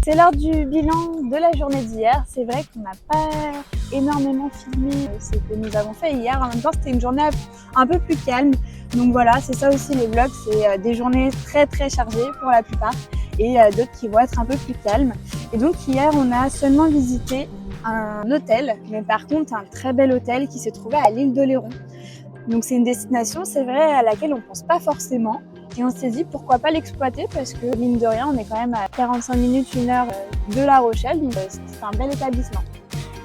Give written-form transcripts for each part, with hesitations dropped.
C'est l'heure du bilan de la journée d'hier. C'est vrai qu'on n'a pas énormément filmé ce que nous avons fait hier. En même temps, c'était une journée un peu plus calme. Donc voilà, c'est ça aussi les vlogs, c'est des journées très chargées pour la plupart et d'autres qui vont être un peu plus calmes. Et donc hier, on a seulement visité un hôtel, mais par contre un très bel hôtel qui se trouvait à l'île d'Oléron. Donc c'est une destination, c'est vrai, à laquelle on pense pas forcément. Et on s'est dit pourquoi pas l'exploiter parce que mine de rien, on est quand même à 45 minutes, 1 heure de La Rochelle. Donc c'est un bel établissement.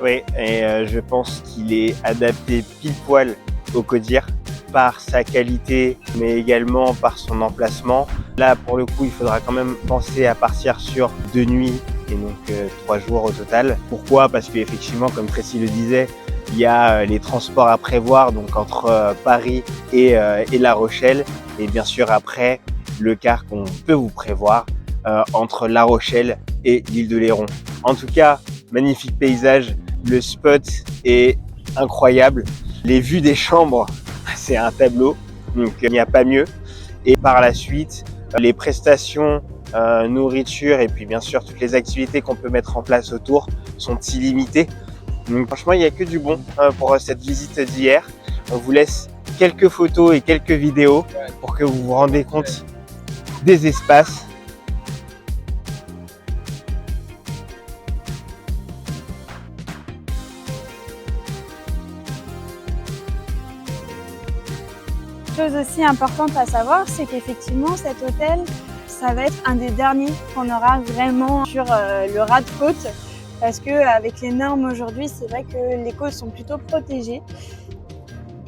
Oui, et je pense qu'il est adapté pile poil au CODIR par sa qualité, mais également par son emplacement. Là, pour le coup, il faudra quand même penser à partir sur 2 nuits et donc 3 jours au total. Pourquoi? Parce qu'effectivement, comme Tracy le disait, il y a les transports à prévoir, donc entre Paris et La Rochelle. Et bien sûr, après, le quart qu'on peut vous prévoir entre La Rochelle et l'île d'Oléron. En tout cas, magnifique paysage. Le spot est incroyable. Les vues des chambres, c'est un tableau, donc il n'y a pas mieux. Et par la suite, les prestations, nourriture et puis bien sûr toutes les activités qu'on peut mettre en place autour sont illimitées. Donc franchement, il n'y a que du bon pour cette visite d'hier. On vous laisse quelques photos et quelques vidéos pour que vous vous rendez compte des espaces. Chose aussi importante à savoir, c'est qu'effectivement cet hôtel, ça va être un des derniers qu'on aura vraiment sur le ras de côte. Parce qu'avec les normes aujourd'hui, c'est vrai que les côtes sont plutôt protégées.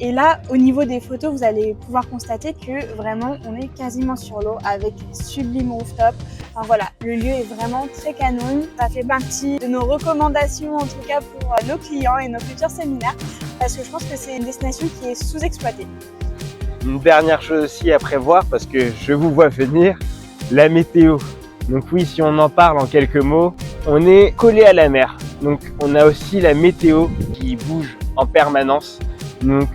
Et là, au niveau des photos, vous allez pouvoir constater que vraiment, on est quasiment sur l'eau avec sublime rooftop. Enfin voilà, le lieu est vraiment très canon. Ça fait partie de nos recommandations, en tout cas pour nos clients et nos futurs séminaires, parce que je pense que c'est une destination qui est sous-exploitée. Une dernière chose aussi à prévoir, parce que je vous vois venir, la météo. Donc oui, si on en parle en quelques mots, on est collé à la mer. Donc on a aussi la météo qui bouge en permanence. Donc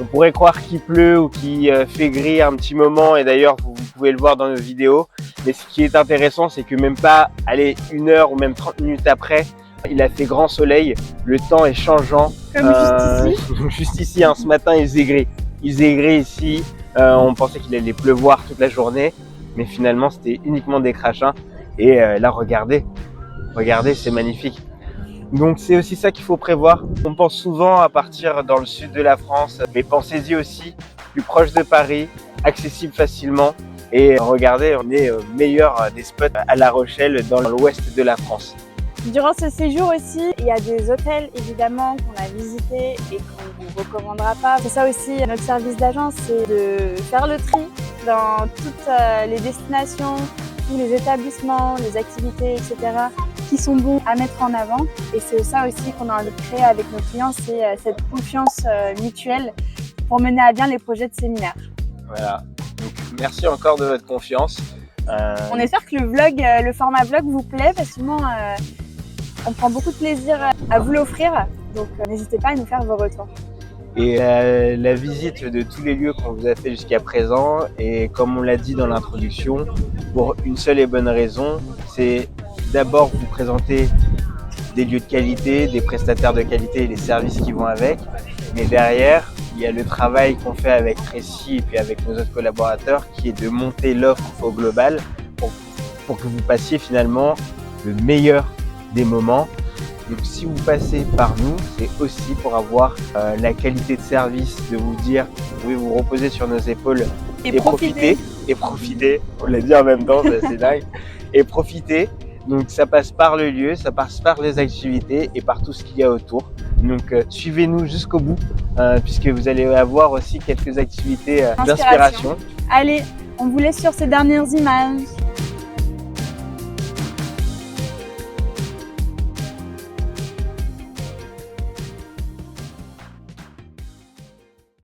on pourrait croire qu'il pleut ou qu'il fait gris un petit moment, et d'ailleurs vous pouvez le voir dans nos vidéos. Mais ce qui est intéressant, c'est que même pas, allez, 1 heure ou même 30 minutes après, il a fait grand soleil, le temps est changeant. Comme juste ici. Juste ici, hein, ce matin, il faisait gris. Il faisait gris ici, on pensait qu'il allait pleuvoir toute la journée, mais finalement c'était uniquement des crachins. Et là, regardez, c'est magnifique. Donc c'est aussi ça qu'il faut prévoir. On pense souvent à partir dans le sud de la France, mais pensez-y aussi, plus proche de Paris, accessible facilement. Et regardez, on est au meilleur des spots à La Rochelle, dans l'ouest de la France. Durant ce séjour aussi, il y a des hôtels évidemment qu'on a visités et qu'on ne vous recommandera pas. C'est ça aussi notre service d'agence, c'est de faire le tri dans toutes les destinations, tous les établissements, les activités, etc. qui sont bons à mettre en avant. Et c'est ça aussi qu'on a envie de créer avec nos clients, c'est cette confiance mutuelle pour mener à bien les projets de séminaire. Voilà, donc merci encore de votre confiance. On espère que le format vlog vous plaît, parce que sinon on prend beaucoup de plaisir à vous l'offrir, donc n'hésitez pas à nous faire vos retours. Et la visite de tous les lieux qu'on vous a fait jusqu'à présent, et comme on l'a dit dans l'introduction, pour une seule et bonne raison, c'est d'abord vous présenter des lieux de qualité, des prestataires de qualité et les services qui vont avec, mais derrière, il y a le travail qu'on fait avec Tracy et puis avec nos autres collaborateurs qui est de monter l'offre au global pour que vous passiez finalement le meilleur des moments. Donc si vous passez par nous, c'est aussi pour avoir la qualité de service, de vous dire, vous pouvez vous reposer sur nos épaules et profiter, on l'a dit en même temps, c'est assez dingue, et profiter. Donc ça passe par le lieu, ça passe par les activités et par tout ce qu'il y a autour. Donc suivez-nous jusqu'au bout, puisque vous allez avoir aussi quelques activités d'inspiration. Allez, on vous laisse sur ces dernières images.